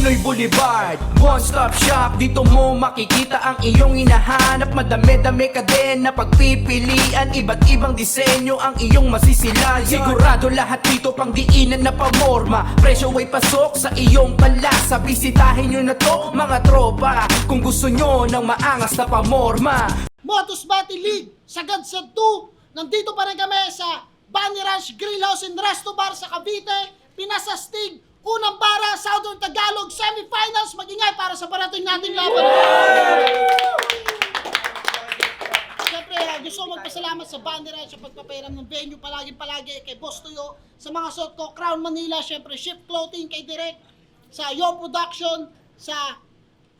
Pinoy Boulevard, one-stop shop. Dito mo makikita ang iyong hinahanap. Madami-dami ka din na pagpipilian. Iba't ibang disenyo ang iyong masisilayan. Sigurado lahat dito pang diinan na pamorma. Presyo ay pasok sa iyong panlasa. Bisitahin nyo na to mga tropa, kung gusto nyo ng maangas na pamorma. Motus Battle League, Sagad sa 2. Nandito pa rin kami sa Bunny Ranch Grill House and Resto Bar sa Cavite. Pinasastig, unang bara, Southern Tagalog, semifinals. Mag-ingay para sa parating nating laban. Siyempre, gusto ko magpasalamat sa Bunny Ranch sa pagpapairam ng venue palagi kay Boss Tuyo, sa mga suot ko, Crown Manila, siyempre Shift Clothing kay Direk, sa Yo Production, sa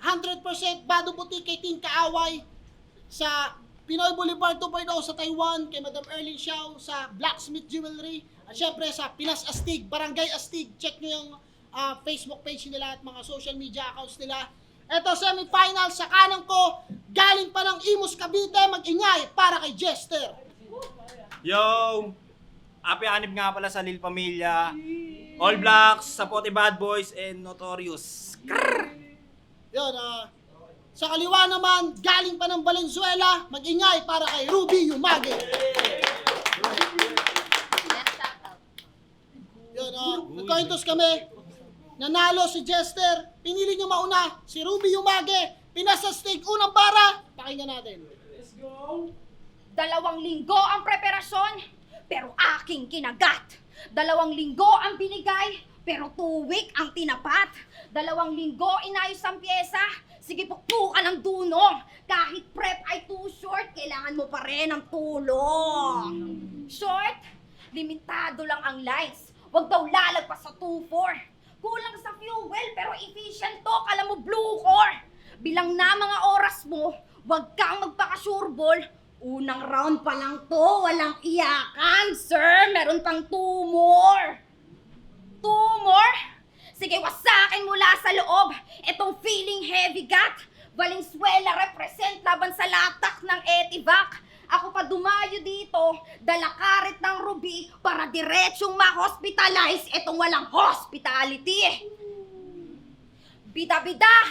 100% Bado Boutique kay Ting Kaaway, sa Pinoy Boulevard 2.0 sa Taiwan, kay Madam Erling Xiao, sa Blacksmith Jewelry, at syempre sa Pinas Astig, Barangay Astig. Check nyo yung Facebook page nila at mga social media accounts nila. Eto, semifinal sa kanan ko, galing pa ng Imus Cavite, mag-ingay para kay Jester. Yo! Happy Anib nga pala sa Lil Pamilya, All Blacks, Sapote Bad Boys, and Notorious. Yun, sa kaliwa naman, galing pa ng Valenzuela, mag-ingay para kay Ruby Yumage. Yun, nagkointos kami. Nanalo si Jester, pinili niyo mauna, si Ruby Yumage, pinasastig, unang bara. Pakinggan natin. Let's go! 2 linggo ang preparasyon, pero aking kinagat. 2 linggo ang binigay, pero 2 week ang tinapat. 2 linggo inayos ang pyesa, sige pukpukan ang dunong. Kahit prep ay too short, kailangan mo pa rin ng tulong. Short, limitado lang ang lines. Huwag daw lalagpas sa 2-4. Kulang sa fuel, pero efficient to, kala mo blue core. Bilang na mga oras mo, huwag kang magpaka-sureball. Unang round pa lang to, walang iyakan, sir. Meron pang 2 more. 2 more? Sige, wasakin mula sa loob. Itong feeling heavy gut. Valenzuela represent laban sa latak ng Etivac. Ako pa dumayo dito, dala karet ng Ruby para diretsyong ma-hospitalize itong walang hospitality. Bida-bida,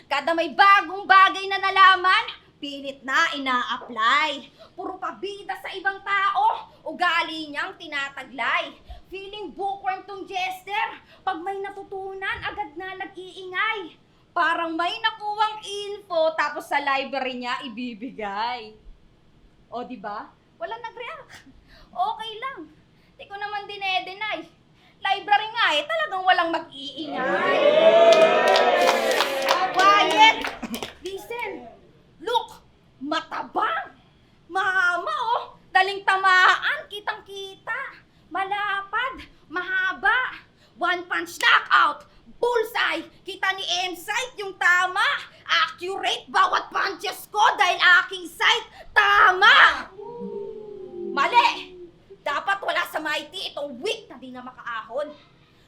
kada may bagong bagay na nalaman, pilit na ina-apply. Puro pabida sa ibang tao, ugali niyang tinataglay. Feeling bookworm tong Jester, pag may natutunan, agad na nag-iingay. Parang may nakuwang info, tapos sa library niya ibibigay. O, diba? Walang nag-react. Okay lang. Di ko naman dine-deny. Library nga talagang walang mag-iingay. Quiet! Listen! Look! Matabang! Mahama, oh! Daling tamaan, kitang-kita. Malapad, mahaba. One punch knockout. Bullseye! Kita ni M-Sight yung tama. Accurate bawat punches ko dahil aking sight tama. Mali! Dapat wala sa mighty itong weak na di na makaahon.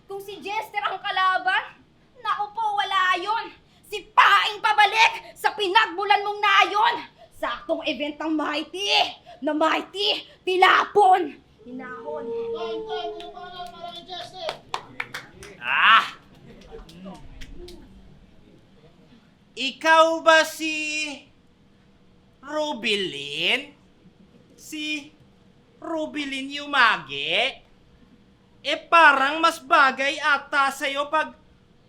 Kung si Jester ang kalaban, naku po, wala yun. Sipain pabalik sa pinagmulan mong nayon. Saktong event ng mighty, na mighty, tilapon. Hinahon. Time, unang bara para kay Jester. Ikaw ba si Rubilin? Si Rubilin Yumage? Parang mas bagay ata sa'yo pag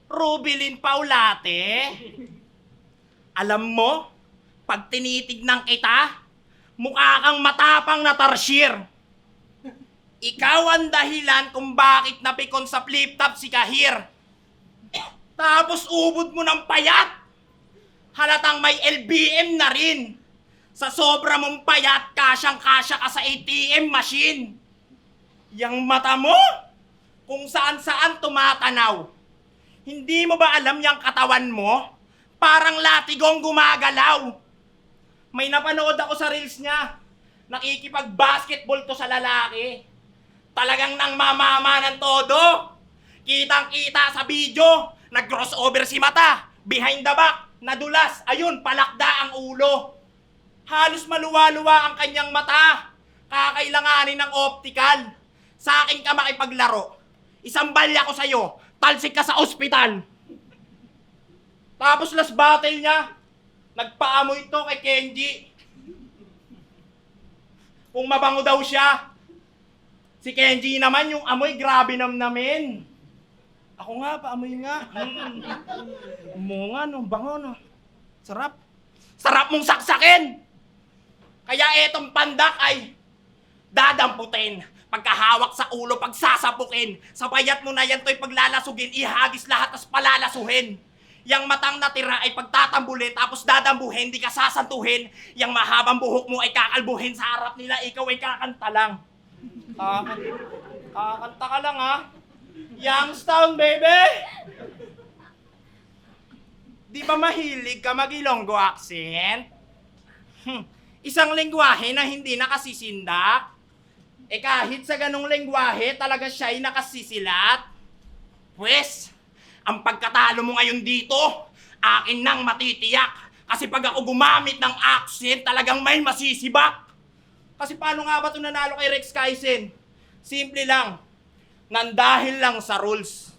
Rubilin Paulate. Alam mo, pag tinitignan kita, mukha kang matapang na tarsier. Ikaw ang dahilan kung bakit napikon sa flip-top si Kahir. Tapos ubod mo ng payat. Halatang may LBM na rin. Sa sobra mong payat, kasyang-kasya ka sa ATM machine. Yang mata mo, kung saan-saan tumatanaw. Hindi mo ba alam yung katawan mo? Parang latigong gumagalaw. May napanood ako sa reels niya. Nakikipag-basketball to sa lalaki. Talagang nang mamama ng todo. Kitang-kita sa video. Nag-crossover si mata. Behind the back. Nadulas, ayun, palakda ang ulo. Halos maluwa-luwa ang kanyang mata. Kakailanganin ng optical. Sa akin ka makipaglaro. Isang balya ko sa'yo, talsik ka sa ospital. Tapos last battle niya, nagpaamoy ito kay Kenji. Kung mabango daw siya. Si Kenji naman, yung amoy, grabe namnamin. Ako nga, paamoy nga. Mo nga, no, bango, no. Sarap. Sarap mong saksakin! Kaya etong pandak ay dadamputin. Pagkahawak sa ulo, pagsasapukin. Sa bayat mo na yan to'y paglalasugin, ihagis lahat, tas palalasuhin. Yang matang natira ay pagtatambulin, tapos dadambuhin, di ka sasantuhin. Yang mahabang buhok mo ay kakalbuhin sa harap nila, ikaw ay kakanta lang. Kakanta ka lang, ha? Youngstown, baby! Di ba mahilig ka mag-Ilonggo accent? Isang lengguwahe na hindi nakasisindak. Eh kahit sa ganong lengguwahe, talaga siya ay nakasisilat. Pwes, ang pagkatalo mo ngayon dito, akin nang matitiyak. Kasi pag ako gumamit ng accent, talagang may masisibak. Kasi paano nga ba ito nanalo kay Rex Kaisen? Simple lang. Nandahil lang sa rules.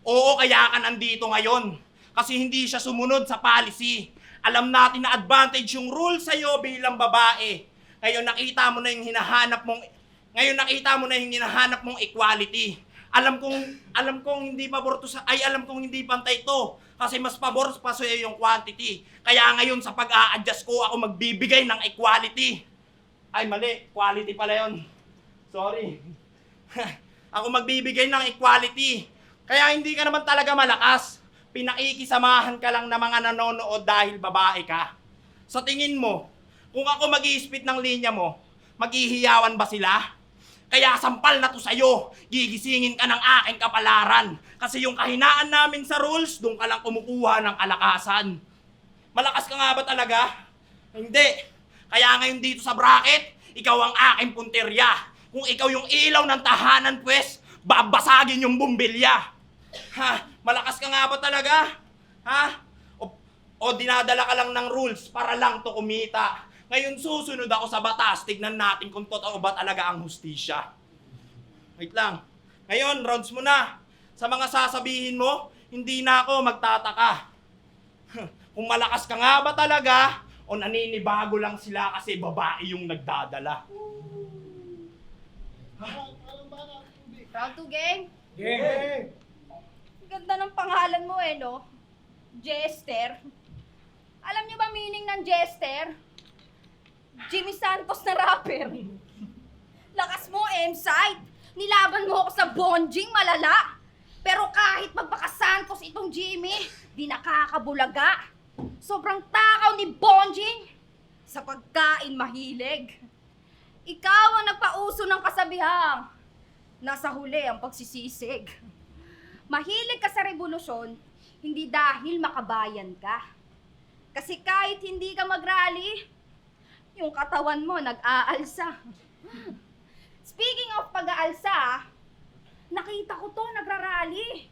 Oo, kaya ka nandito ngayon. Kasi hindi siya sumunod sa policy. Alam natin na advantage yung rule sa'yo bilang babae. Ngayon nakita mo na yung hinahanap mong equality. Alam kong hindi pabor to alam kong hindi pantay to. Kasi mas pabor pa sa'yo yung quantity. Kaya ngayon sa pag-a-adjust ko, ako magbibigay ng equality. Ay mali, quality pala yun. Sorry. Ako magbibigay ng equality. Kaya hindi ka naman talaga malakas. Pinakikisamahan ka lang ng mga nanonood dahil babae ka. Sa tingin mo, kung ako mag-i-spit ng linya mo, maghihiyawan ba sila? Kaya sampal na to sa'yo, gigisingin ka ng aking kapalaran. Kasi yung kahinaan namin sa rules, doon ka lang kumukuha ng kalakasan. Malakas ka nga ba talaga? Hindi. Kaya ngayon dito sa bracket, ikaw ang aking punterya. Kung ikaw yung ilaw ng tahanan, pues, babasagin yung bumbilya. Ha? Malakas ka nga ba talaga? Ha? O dinadala ka lang ng rules para lang to kumita. Ngayon susunod ako sa batas, tignan natin kung totoo ba talaga ang hustisya. Wait lang. Ngayon, rounds mo na. Sa mga sasabihin mo, hindi na ako magtataka. Kung malakas ka nga ba talaga, o naninibago lang sila kasi babae yung nagdadala. Round 2, gang. Yeah. Ganda ng pangalan mo no? Jester. Alam niyo ba meaning ng Jester? Jimmy Santos na rapper. Lakas mo, M-side. Nilaban mo ako sa bonjing malala. Pero kahit magpaka-Santos itong Jimmy, di nakakabulaga. Sobrang takaw ni bonjing. Sa pagkain mahilig. Ikaw ang nagpauso ng kasabihang. Nasa huli ang pagsisisig. Mahilig ka sa revolusyon, hindi dahil makabayan ka. Kasi kahit hindi ka mag-rally, yung katawan mo nag-aalsa. Speaking of pag-aalsa, nakita ko to nagra-rally.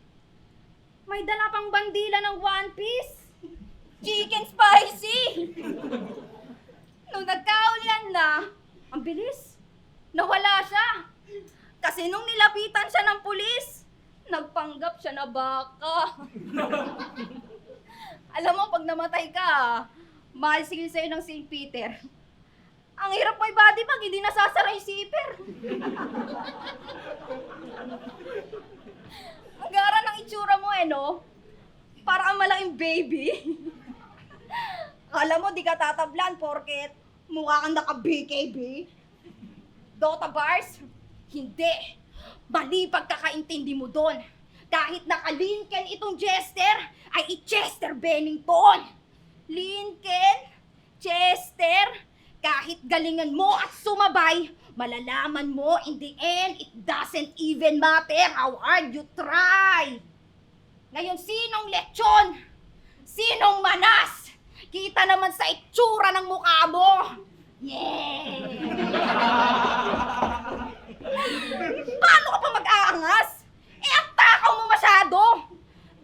May dala pang bandila ng One Piece. Chicken spicy. Nung nagkaulian na, ang bilis. Nawala siya. Kasi nung nilapitan siya ng pulis, nagpanggap siya na baka. Alam mo, pag namatay ka, mahal sige sa'yo ng St. Peter. Ang hirap may body pag hindi nasasara yung zipper. Ang gara ng itsura mo no? Para ang malaking baby. Akala mo di ka tatablan porket mukha kang naka-BKB. Dota bars? Hindi. Mali pagkakaintindi mo doon. Kahit naka-Lincoln itong Chester, ay i-Chester Bennington. Lincoln, Chester, kahit galingan mo at sumabay, malalaman mo in the end, it doesn't even matter how hard you try. Ngayon, sinong lechon? Sinong manas? Kita naman sa itsura ng mukha mo. Yeah! Paano ka pa mag-aangas? Ang takaw mo masyado.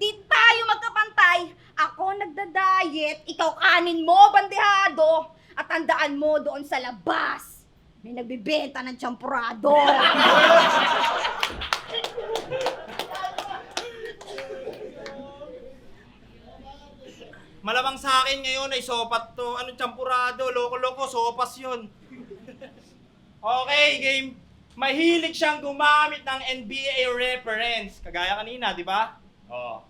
Di tayo magkapantay. Ako nagda-diet, ikaw kanin mo, bandehado. At tandaan mo doon sa labas, may nagbibenta ng champurado. Malamang sa akin ngayon ay sopat to. Anong champurado? Loko-loko, sopas yun. Okay, game. Mahilig siyang gumamit ng NBA reference. Kagaya kanina, di ba? Oo.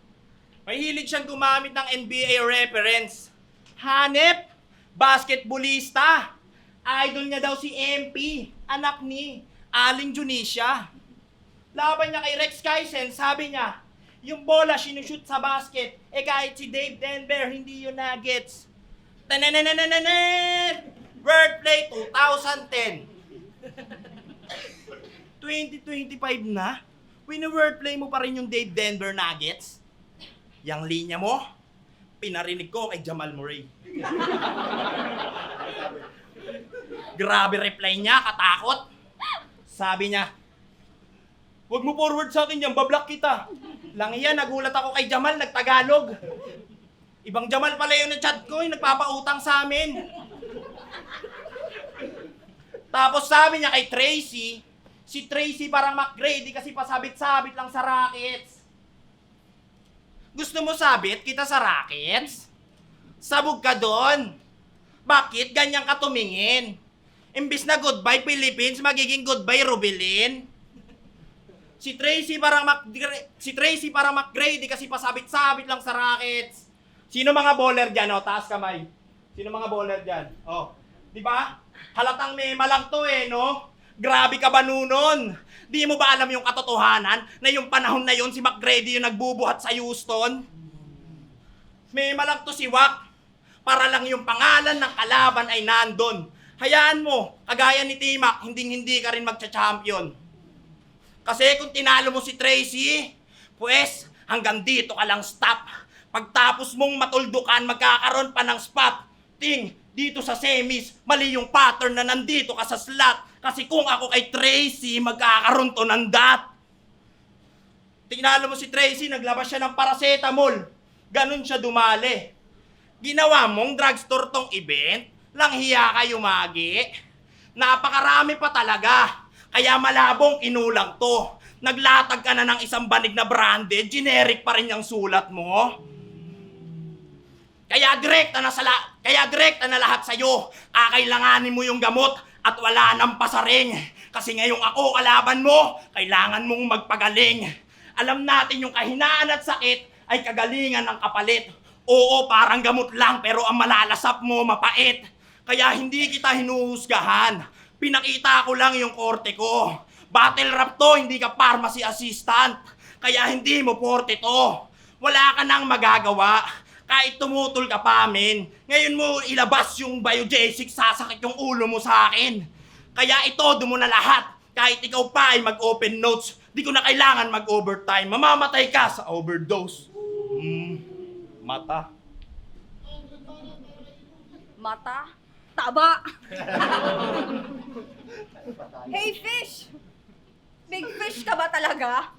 Mahilig siyang gumamit ng NBA reference. Hanep, basketballista. Idol niya daw si MP, anak ni Aling Junisha. Laban niya kay Rex Kysen, sabi niya, yung bola sinushoot sa basket, kahit si Dave Denver, hindi yun nuggets. Tanananananan! Wordplay 2010. 2025 na? Wini-wordplay mo pa rin yung Dave Denver nuggets? Yang linya mo, pinarinig ko kay Jamal Murray. Grabe reply niya, katakot. Sabi niya, huwag mo forward sa akin yan, bablock kita. Lang yan, nagulat ako kay Jamal, nagtagalog. Ibang Jamal pala yun na chat ko, yung nagpapautang sa amin. Tapos sabi niya kay Tracy, si Tracy parang McGrady kasi pasabit-sabit lang sa Rockets. Gusto mo sabit kita sa Rockets? Sabog ka doon. Bakit ganyan ka tumingin? Imbis na goodbye Philippines, magiging goodbye Rubilin. Si Tracy parang McGrady kasi pasabit-sabit lang sa Rockets. Sino mga bowler dyan? O, taas kamay. Sino mga bowler dyan? O, di ba? Halatang mema lang to no? Grabe ka ba nun? Di mo ba alam yung katotohanan na yung panahon na yun si McGrady yung nagbubuhat sa Houston? Mema lang to si Wack. Para lang yung pangalan ng kalaban ay nandun. Hayaan mo, kagaya ni Timac, hindi ka rin magcha-champion. Kasi kung tinalo mo si Tracy, pues hanggang dito ka lang stop. Pagtapos mong matuldukan, magkakaroon pa ng spot. Ting, dito sa semis, mali yung pattern na nandito ka sa slot. Kasi kung ako kay Tracy, magkakaroon to ng dot. Tinalo mo si Tracy, naglabas siya ng paracetamol. Ganon siya dumali. Ginawa mong drugstore tong event, lang hiya kayo magi. Napakarami pa talaga. Kaya malabong inulang to. Naglatag ka na ng isang banig na branded, generic pa rin yung sulat mo. Kaya direkta na lahat sa'yo. Kakailanganin mo yung gamot at wala nang pasaring. Kasi ngayong ako kalaban mo, kailangan mong magpagaling. Alam natin yung kahinaan at sakit ay kagalingan ng kapalit. Oo, parang gamot lang pero ang malalasap mo mapait. Kaya hindi kita hinuhusgahan. Pinakita ko lang yung korte ko. Battle rap to, hindi ka pharmacy assistant. Kaya hindi mo porte to. Wala ka nang magagawa. Kahit tumutol ka pa amin. Ngayon mo ilabas yung biogesic, sasakit yung ulo mo sa akin. Kaya itodo mo na lahat. Kahit ikaw pa ay mag-open notes, di ko na kailangan mag-overtime. Mamamatay ka sa overdose. Mata. Mata? Taba! Hey, fish! Big fish ka ba talaga?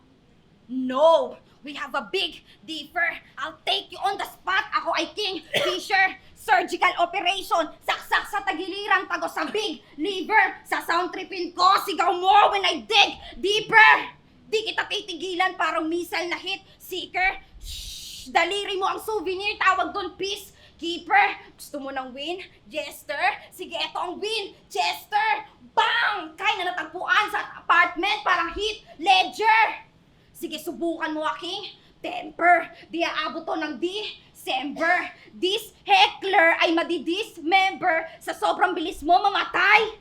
No! We have a big differ. I'll take you on the spot. Ako ay King Fisher. Surgical operation. Saksak sa tagiliran. Tago sa big liver. Sa sound tripin ko. Sigaw mo when I dig deeper. Di kita titigilan. Parang missile na hit. Seeker. Shh! Daliri mo ang souvenir. Tawag doon peace. Keeper, gusto mo ng win? Jester? Sige, eto ang win! Chester! Bang! Kaya na natagpuan sa apartment, parang hit ledger! Sige, subukan mo aking temper. Di aabot to ng December. This heckler ay madidismember. Sa sobrang bilis mo mamatay.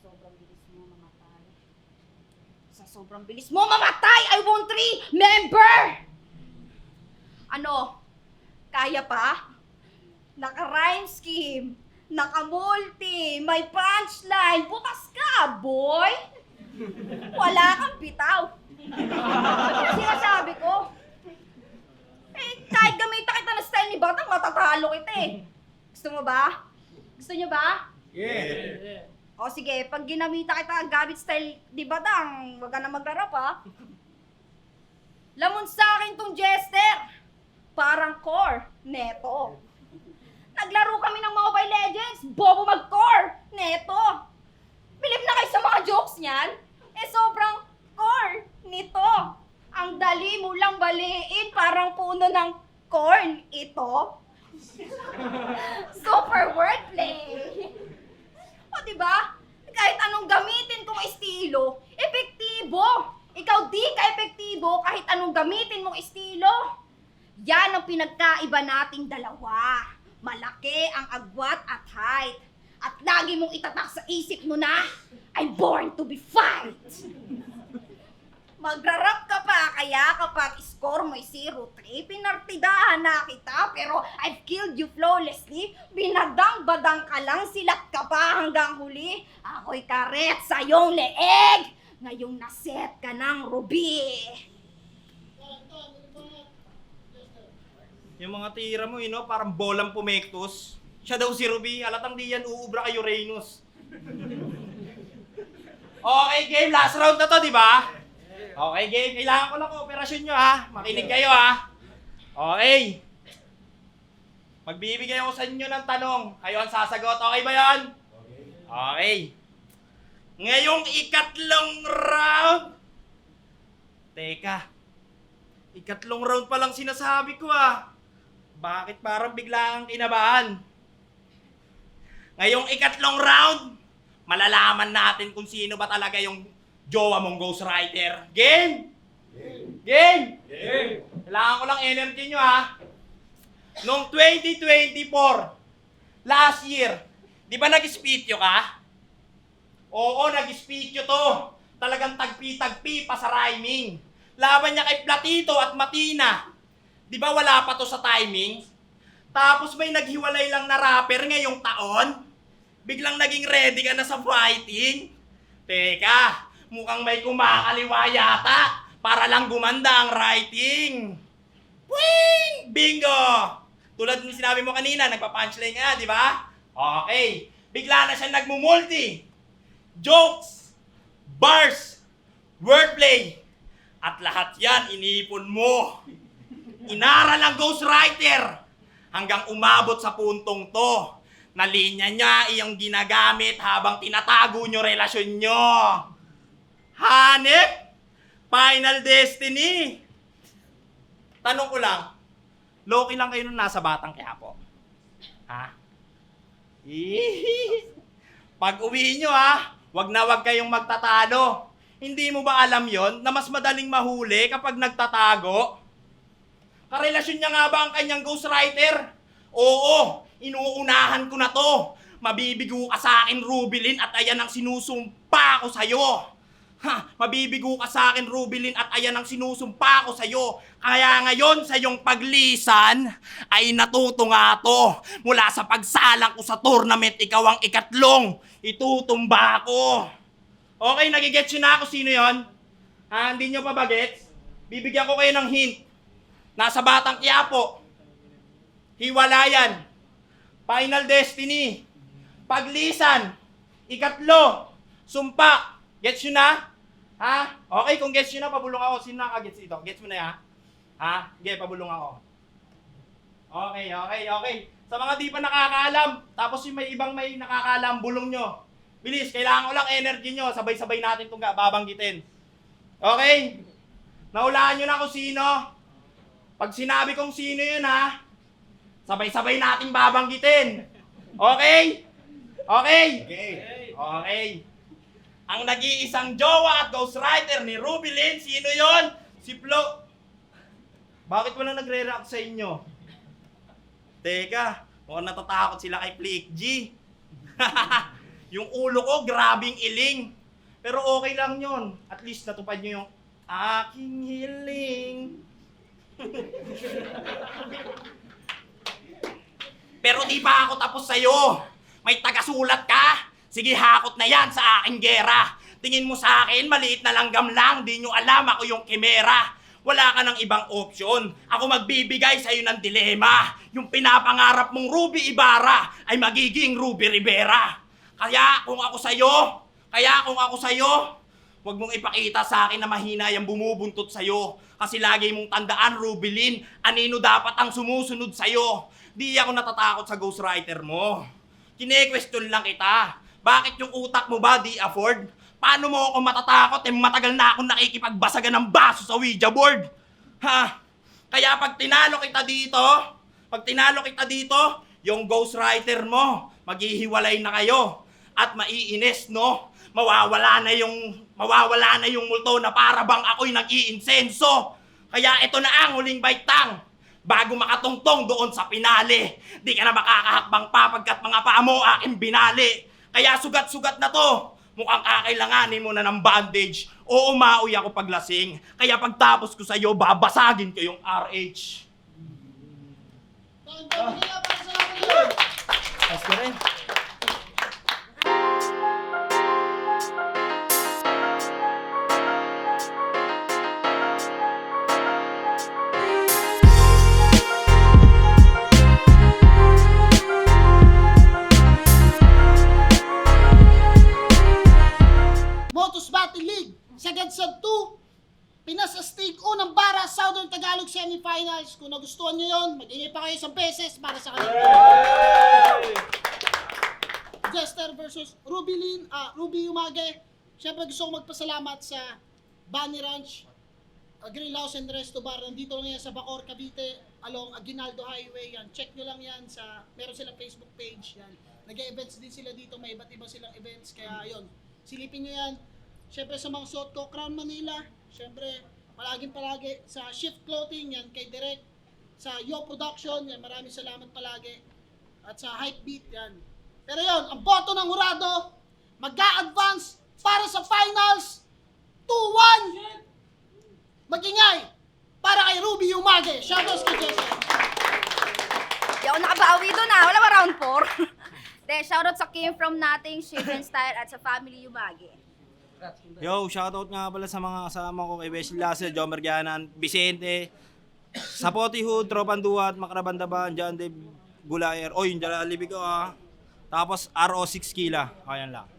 Sobrang bilis mo mamatay. Sa sobrang bilis mo mamatay, I won't remember! Ano? Kaya pa? Naka-rhyme scheme, naka-multi, may punchline, butas ka, boy! Wala kang bitaw. Ano sinasabi ko? Kahit gamitan kita ng style ni Batang, matatalo kita eh. Gusto mo ba? Gusto nyo ba? Yeah. O sige, pag ginamita kita gamit style ni Batang, wag ka na maglarap ha. Lamon sa akin tong Jester. Parang core, neto. Naglaro kami ng Mobile Legends, bobo mag-core, neto. Bilib na kayo sa mga jokes niyan? Sobrang core nito. Ang dali mo lang baliin, parang puno ng corn ito? Super wordplay. O diba? Kahit anong gamitin kong estilo, epektibo. Ikaw di ka epektibo kahit anong gamitin mong estilo. Yan ang pinagkaiba nating dalawa. Malaki ang agwat at height. At lagi mong itatak sa isip mo na, I'm born to be fight. Magrarap ka pa, kaya kapag score mo'y 0-3, pinartidahan na kita, pero I've killed you flawlessly. Binadang-badang ka lang, silat ka pa hanggang huli. Ako'y karet sa iyong leeg. Ngayong naset ka ng ruby. Yung mga tira mo, parang bolang pumektos. Siya daw si Ruby, alatang di yan uubra kay Uranus. Okay, game. Last round na to, di ba? Okay, game. Kailangan ko lang kooperasyon nyo, ha? Makinig kayo, ha? Okay. Magbibigay ako sa inyo ng tanong. Kayo ang sasagot. Okay ba yan? Okay. Ngayong ikatlong round. Teka. Ikatlong round pa lang sinasabi ko, ah. Bakit parang bigla kang kinabahan? Ngayong ikatlong round, malalaman natin kung sino ba talaga yung jowa mong ghostwriter. Game? Game? Kailangan ko lang energy nyo, ha? Noong 2024, last year, di ba nag-spityo ka? Oo, nag-spityo to. Talagang tagpi-tagpi pa sa rhyming. Laban niya kay Platito at Matina. Di ba wala pa to sa timing? Tapos may naghiwalay lang na rapper ngayong taon. Biglang naging ready ka na sa fighting. Teka, mukhang may kumakaliwa yata para lang gumanda ang writing. Wing! Bingo! Tulad ng sinabi mo kanina, nagpa-punchline nga, di ba? Okay. Bigla na siya nagmumulti. Jokes, bars, wordplay, at lahat yan iniipon mo. Inaral ang ghostwriter hanggang umabot sa puntong to na linya niya iyong ginagamit habang tinatago nyo relasyon nyo. Hanep, Final Destiny. Tanong ko lang, loki lang kayo nung nasa Batang Quiapo? Ha? Pag uwi nyo, ha, wag na wag kayong magtatalo. Hindi mo ba alam yon na mas madaling mahuli kapag nagtatago? Karelasyon niya nga ba ang kanyang ghostwriter? Oo, inuunahan ko na to. Mabibigo ka sa akin, Rubilin, at ayan ang sinusumpa ko sa'yo. Ha, mabibigo ka sa akin, Rubilin, at ayan ang sinusumpa ko sa'yo. Kaya ngayon, sa iyong paglisan, ay natuto nga to. Mula sa pagsalang ko sa tournament, ikaw ang ikatlong. Itutumba ko. Okay, nagigets yun na ako sino yon? Ha, hindi nyo pa ba gets? Bibigyan ko kayo ng hint. Nasa Batang Quiapo. Hiwalayan. Final Destiny. Paglisan. Ikatlo. Sumpa. Gets yun na? Ha? Okay, kung gets yun na, pabulong ako. Sino nakagets ito? Gets mo na ya? Ha? Okay, pabulong ako. Okay. Sa mga di pa nakakaalam, tapos yung may ibang may nakakaalam, bulong nyo. Bilis, kailangan ko lang energy nyo. Sabay-sabay natin itong babanggitin. Okay? Naulaan nyo na kung sino. Pag sinabi kong sino yun, ha, sabay-sabay natin babanggitin. Okay? Okay? Okay. Ang nag-iisang jowa at ghostwriter ni Rubilin, sino yon? Si Flo. Bakit wala nagre-react sa inyo? Teka, mukhang natatakot sila kay Flick G. Yung ulo ko, grabing iling. Pero okay lang yon. At least natupad nyo yung aking hiling. Pero di pa ako tapos sa'yo. May tagasulat ka? Sige, hakot na yan sa aking gera. Tingin mo sa akin, maliit na langgam lang. Di nyo alam ako yung kimera. Wala ka ng ibang option. Ako magbibigay sa'yo ng dilema. Yung pinapangarap mong Ruby Ibarra ay magiging Ruby Rivera. Kaya kung ako sa'yo, huwag mong ipakita sa akin na mahina yung bumubuntot sa'yo. Kasi lagi mong tandaan, Rubilin, anino dapat ang sumusunod sa'yo. Di ako natatakot sa ghostwriter mo. Kine-question lang kita. Bakit yung utak mo ba di afford? Paano mo ako matatakot? Matagal na akong nakikipagbasagan ng baso sa Ouija board. Ha? Kaya pag tinalo kita dito, yung ghostwriter mo, maghihiwalay na kayo. At maiinis, no? Mawawala na yung multo na para bang ako'y nag-iinsenso. Kaya ito na ang huling baitang. Bago makatungtong doon sa pinali, di ka na makakahakbang pa pagkat mga paa mo aking binali. Kaya sugat-sugat na to. Mukhang kakailanganin mo na ng bandage o umauwi ako paglasing. Kaya pagtapos ko sa'yo, babasagin ko yung RH. Crown Manila, para sa laban. Tapos ka rin. Motus Battle League, Sagadsad 2, Pinas Astig, unang bara, Southern Tagalog Semifinals. Kung nagustuhan nyo yun, mag-ingay pa kayo isang beses para sa kanila. Jester versus Ruby Umage. Siyempre gusto ko magpasalamat sa Bunny Ranch, Grill House and Resto Bar. Nandito lang yan sa Bacoor, Cavite, along Aguinaldo Highway. Yan. Check nyo lang yan meron silang Facebook page. Yan. Nag-events din sila dito, may iba't iba silang events. Kaya yun, silipin nyo yan. Siyempre sa mga suot ko, Crown Manila. Siyempre, palagi sa Shift Clothing, yan kay Direk. Sa Yo Production, yan maraming salamat palagi. At sa Hypebeat, yan. Pero yon, ang boto ng hurado, mag-a-advance para sa finals, 2-1! Mag-ingay para kay Ruby Umage. Shoutouts kay Jesse. Di ako nakabawi doon wala ba round 4? De, shoutout sa Kim from Nothing, Shiven Style at sa Family Yumagi. Yo, shoutout nga pala sa mga kasama ko kay Wesley Lasser, Jomer Gianan, Vicente, Sapoti Hood, Tropan Duat, Makarabandaban, John Dave Gulayer. Oy, yung Jollibee ko Tapos RO6 Kila. Ayan lang.